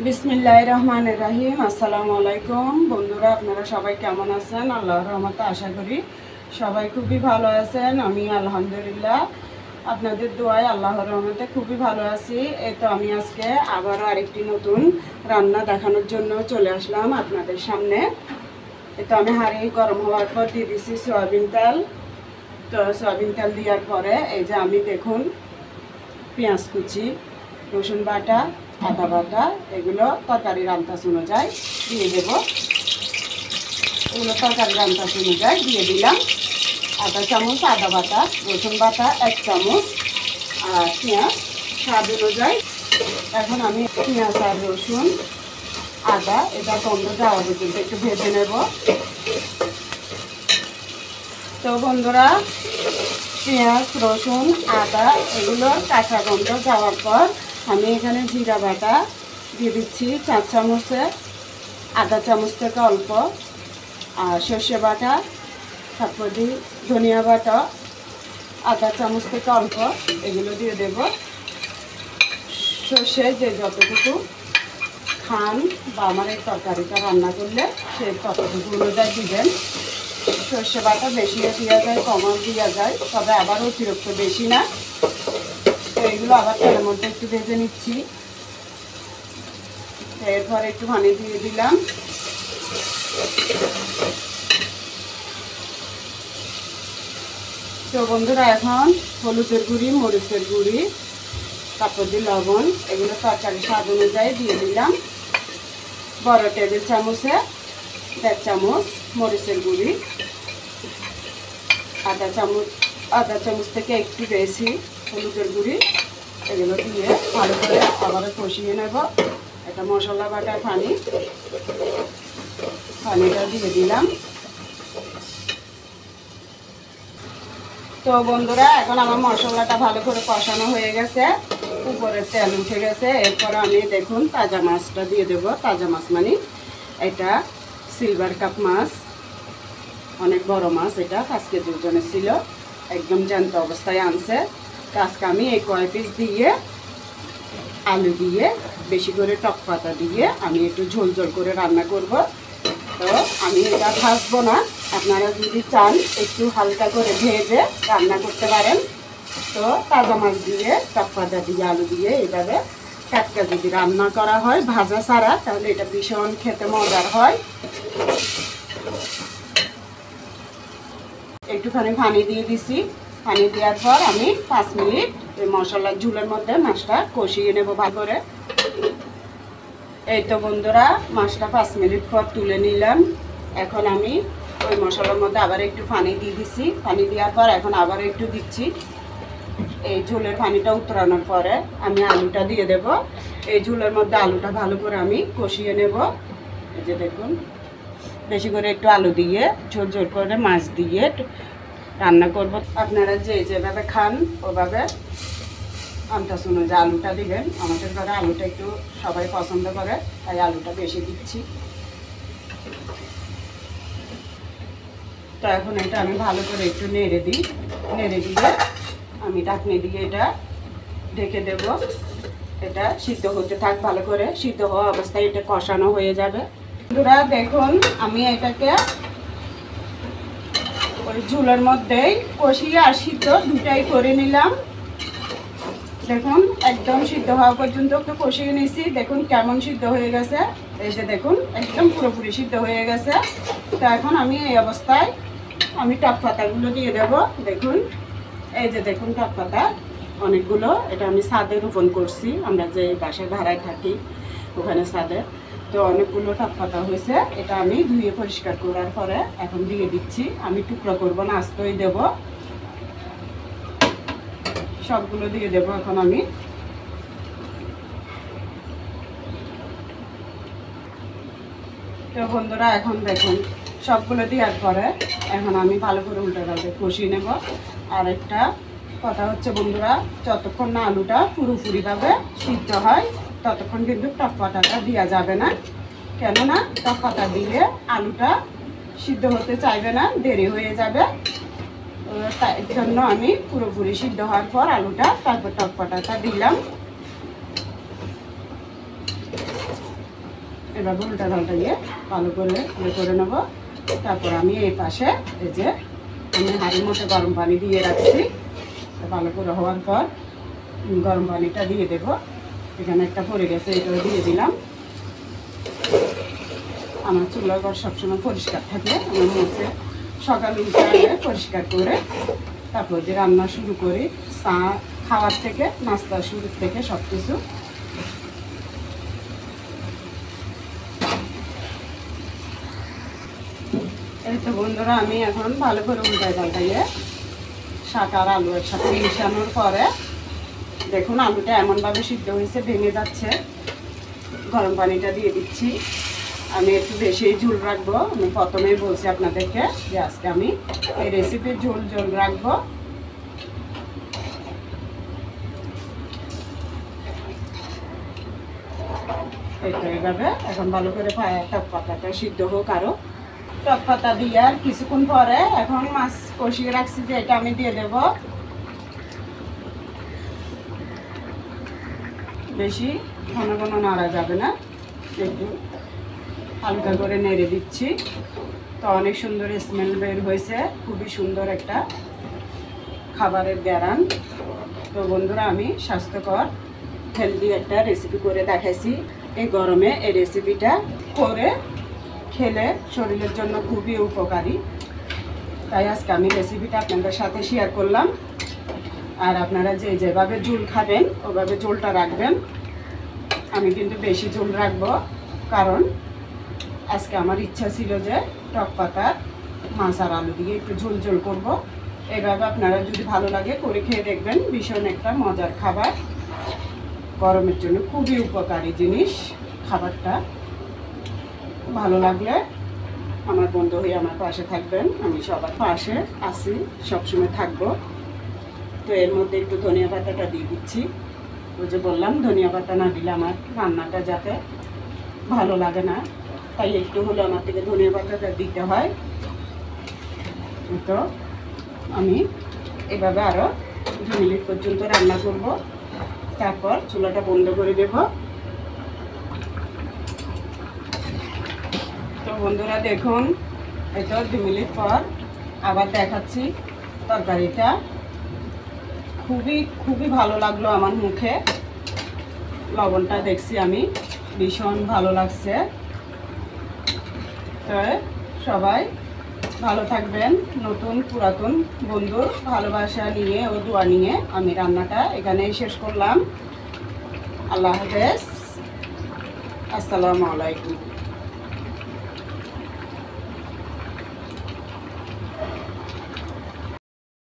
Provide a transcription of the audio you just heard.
বিসমিল্লাহির রহমানির রহিম। আসসালামু আলাইকুম বন্ধুরা, আপনারা সবাই কেমন আছেন? আল্লাহর রহমতে আশা করি সবাই খুবই ভালো আছেন। আমি আলহামদুলিল্লাহ আপনাদের দোয়ায় আল্লাহর রহমতে খুবই ভালো আছি। এই তো আমি আজকে আবারও আরেকটি নতুন রান্না দেখানোর জন্য চলে আসলাম আপনাদের সামনে। এই তো আমি হাঁড়ি গরম হওয়ার পর দিয়ে দিচ্ছি সয়াবিন তেল। তো সয়াবিন তেল দেওয়ার পরে এই যে আমি দেখুন পেঁয়াজ কুচি, রসুন বাটা, আদা বাটা এগুলো তরকারি রান্তাস অনুযায়ী দিয়ে দেব। এগুলো তরকারি রান্তাস অনুযায়ী দিয়ে দিলাম। আধা চামচ আদা বাটা, রসুন বাটা 1 চামচ আর পেঁয়াজ স্বাদ অনুযায়ী। এখন আমি পেঁয়াজ আর রসুন আদা এটা গন্ধ যাওয়া পর্যন্ত একটু ভেজে নেব। তো বন্ধুরা, পেঁয়াজ রসুন আদা এগুলোর কাঁচা গন্ধ যাওয়ার পর আমি এখানে জিরা বাটা দিয়ে দিচ্ছি 4 চামচে, আধা চামচ থেকে অল্প, আর সর্ষে বাটা, তারপর দিই ধনিয়া বাটা আধা চামচ থেকে অল্প, এগুলো দিয়ে দেব। সর্ষে যে যতটুকু খান বা আমার এই তরকারিটা রান্না করলে সে ততটুকু অনুযায়ী দিবেন। সর্ষে বাটা বেশিও দেওয়া যায়, কমও দেওয়া যায়, তবে আবার অতিরিক্ত বেশি না। তো এগুলো আবার তেলের মধ্যে একটু ভেজে নিচ্ছি। এরপর একটু পানি দিয়ে দিলাম। তো বন্ধুরা, এখন হলুদের গুঁড়ি, মরিচের গুঁড়ি, তারপর দিয়ে লবণ এগুলো তরকারি স্বাদ অনুযায়ী দিয়ে দিলাম। বড় টেবিল চামচে 1.5 চামচ মরিচের গুঁড়ি, আধা চামচ থেকে একটু বেশি হলুদের গুঁড়ি, এগুলো দিয়ে ভালো করে আবার কষিয়ে নেব। এটা মশলা বাটার পানিটা দিয়ে দিলাম। তো বন্ধুরা, এখন আমার মশলাটা ভালো করে কষানো হয়ে গেছে, উপরে তেল উঠে গেছে। এরপর আমি দেখুন তাজা মাছটা দিয়ে দেব। তাজা মাছ মানে এটা সিলভার কাপ মাছ, অনেক বড় মাছ, এটা 5 কেজি ওজনের ছিল, একদম জ্যান্ত অবস্থায় আনছে। তো আজকে আমি এই কয় পিস দিয়ে আলু দিয়ে বেশি করে টক পাতা দিয়ে আমি একটু ঝোল ঝোল করে রান্না করব। তো আমি এটা ভাজবো না, আপনারা যদি চান একটু হালকা করে ভেজে রান্না করতে পারেন। তো তাজা মাছ দিয়ে টক পাতা দিয়ে আলু দিয়ে এইভাবে টাটকা যদি রান্না করা হয় ভাজা ছাড়া, তাহলে এটা ভীষণ খেতে মজার হয়। একটুখানি পানি দিয়ে দিছি। পানি দেওয়ার পর আমি 5 মিনিট এই মশলার ঝুলের মধ্যে মাছটা কষিয়ে নেব ভালো করে। এই তো বন্ধুরা, মাছটা 5 মিনিট পর তুলে নিলাম। এখন আমি ওই মশলার মধ্যে আবার একটু পানি দিয়ে দিছি। পানি দেওয়ার পর এখন আবার একটু দিচ্ছি। এই ঝোলের পানিটা উতরানোর পরে আমি আলুটা দিয়ে দেব। এই ঝোলের মধ্যে আলুটা ভালো করে আমি কষিয়ে নেব। এই যে দেখুন, বেশি করে একটু আলু দিয়ে ঝোল ঝোল করে মাছ দিয়ে রান্না করব। আপনারা যেভাবে খান ওভাবে আন্দাজ অনুযায়ী আলুটা দিবেন। আমাদের ঘরে আলুটা একটু সবাই পছন্দ করে, তাই আলুটা বেশি দিচ্ছি। তো এখন এটা আমি ভালো করে একটু নেড়ে দিয়ে আমি ঢাকনি দিয়ে এটা ঢেকে দেব। এটা সিদ্ধ হতে থাক ভালো করে, সিদ্ধ হওয়া অবস্থায় এটা কষানো হয়ে যাবে। বন্ধুরা দেখুন, আমি এটাকে ওই ঝুলের মধ্যেই কষিয়ে আর সিদ্ধ দুটাই করে নিলাম। দেখুন একদম সিদ্ধ হওয়া পর্যন্ত একটু কষিয়ে নিয়েছি। দেখুন কেমন সিদ্ধ হয়ে গেছে। এই যে দেখুন একদম পুরোপুরি সিদ্ধ হয়ে গেছে। তো এখন আমি এই অবস্থায় আমি টক পাতাগুলো দিয়ে দেব। দেখুন এই যে দেখুন টক পাতা অনেকগুলো, এটা আমি ছাদে রোপণ করছি, আমরা যে বাসায় ভাড়ায় থাকি ওখানে ছাদে। তো অনেকগুলো টক পাতা হয়েছে, এটা আমি ধুয়ে পরিষ্কার করার পরে এখন দিয়ে দিচ্ছি। আমি টুকরো করবো না, আস্তই দেব। সবগুলো দিয়ে দেব এখন আমি। তো বন্ধুরা এখন দেখুন সবগুলো দেওয়ার পরে এখন আমি ভালো করে উল্টে পাল্টে কষিয়ে নেব। আর একটা কথা হচ্ছে বন্ধুরা, যতক্ষণ না আলুটা পুরোপুরিভাবে সিদ্ধ হয় ততক্ষণ কিন্তু টক পাতাটা দেওয়া যাবে না। কেননা টক পাতা দিলে আলুটা সিদ্ধ হতে চাইবে না, দেরি হয়ে যাবে। তাই জন্য আমি পুরোপুরি সিদ্ধ হওয়ার পর আলুটা তারপর টক পাতাটা দিলাম। এভাবে উল্টা পাল্টাইয়ে ভালো করে করে নেব। তারপর আমি এই পাশে এই যে আমি হাঁড়ির মধ্যে গরম পানি দিয়ে রাখছি। ভালো করে হওয়ার পর গরম পানিটা দিয়ে দেব। এখানে একটা পড়ে গেছে, এটাও দিয়ে দিলাম। আমার চুলার ঘর সবসময় পরিষ্কার থাকে, আমার মুছে সকাল উঠে পরিষ্কার করে তারপর যে রান্না শুরু করি, চা খাওয়ার থেকে নাস্তা শুরু থেকে সব কিছু। এই তো বন্ধুরা, আমি এখন ভালো করে উল্টাই পাল্টাইয়ে শাক আর আলু একসাথে মিশানোর পরে দেখুন আলুটা এমনভাবে সিদ্ধ হয়েছে, ভেঙে যাচ্ছে। গরম পানিটা দিয়ে দিচ্ছি। আমি একটু বেশি ঝোল রাখবো। আমি প্রথমেই বলছি আপনাদেরকে যে আজকে আমি এই রেসিপির ঝোল রাখবো। এইভাবে এখন ভালো করে টক পাতাটা সিদ্ধ হোক। আরও টক পাতা দিয়ে আর কিছুক্ষণ পরে এখন মাছ কষিয়ে রাখছি যে এটা আমি দিয়ে দেব। বেশি ঘন ঘন নাড়া যাবে না, একটু হালকা করে নেড়ে দিচ্ছি। তো অনেক সুন্দর স্মেল বের হয়েছে, খুবই সুন্দর একটা খাবারের গ্যারান। তো বন্ধুরা, আমি স্বাস্থ্যকর হেলদি একটা রেসিপি করে দেখাইছি। এই গরমে এই রেসিপিটা করে খেলে শরীরের জন্য খুবই উপকারী। তাই আজকে আমি রেসিপিটা আপনাদের সাথে শেয়ার করলাম। আর আপনারা যেভাবে ঝোল খাবেন ওভাবে ঝোলটা রাখবেন। আমি কিন্তু বেশি ঝোল রাখবো, কারণ আজকে আমার ইচ্ছা ছিল যে টক পাতার মাছ আর আলু দিয়ে একটু ঝোল ঝোল করবো। এইভাবে আপনারা যদি ভালো লাগে করে খেয়ে দেখবেন, ভীষণ একটা মজার খাবার, গরমের জন্য খুবই উপকারী জিনিস। খাবারটা ভালো লাগলে আমার বন্ধু হয়ে আমার পাশে থাকবেন। আমি সবার পাশে আছি, সবসময় থাকবো। তো এর মধ্যে একটু ধনিয়া পাতাটা দিয়ে দিচ্ছি। ওই যে বললাম, ধনিয়া পাতা না দিলে আমার রান্নাটা যাতে ভালো লাগে না, তাই একটু হলে আমার থেকে ধনিয়া পাতাটা দিতে হয়। তো আমি এভাবে আরও 2 মিনিট পর্যন্ত রান্না করব, তারপর চুলাটা বন্ধ করে দেব। তো বন্ধুরা দেখুন, এই তো 2 মিনিট পর আবার দেখাচ্ছি। তরকারিটা খুবই ভালো লাগলো আমার মুখে। লবণটা দেখছি আমি, ভীষণ ভালো লাগছে। তো সবাই ভালো থাকবেন। নতুন পুরাতন বন্ধুর ভালোবাসা নিয়ে ও দোয়া নিয়ে আমি রান্নাটা এখানেই শেষ করলাম। আল্লাহ হাফেজ, আসসালামু আলাইকুম।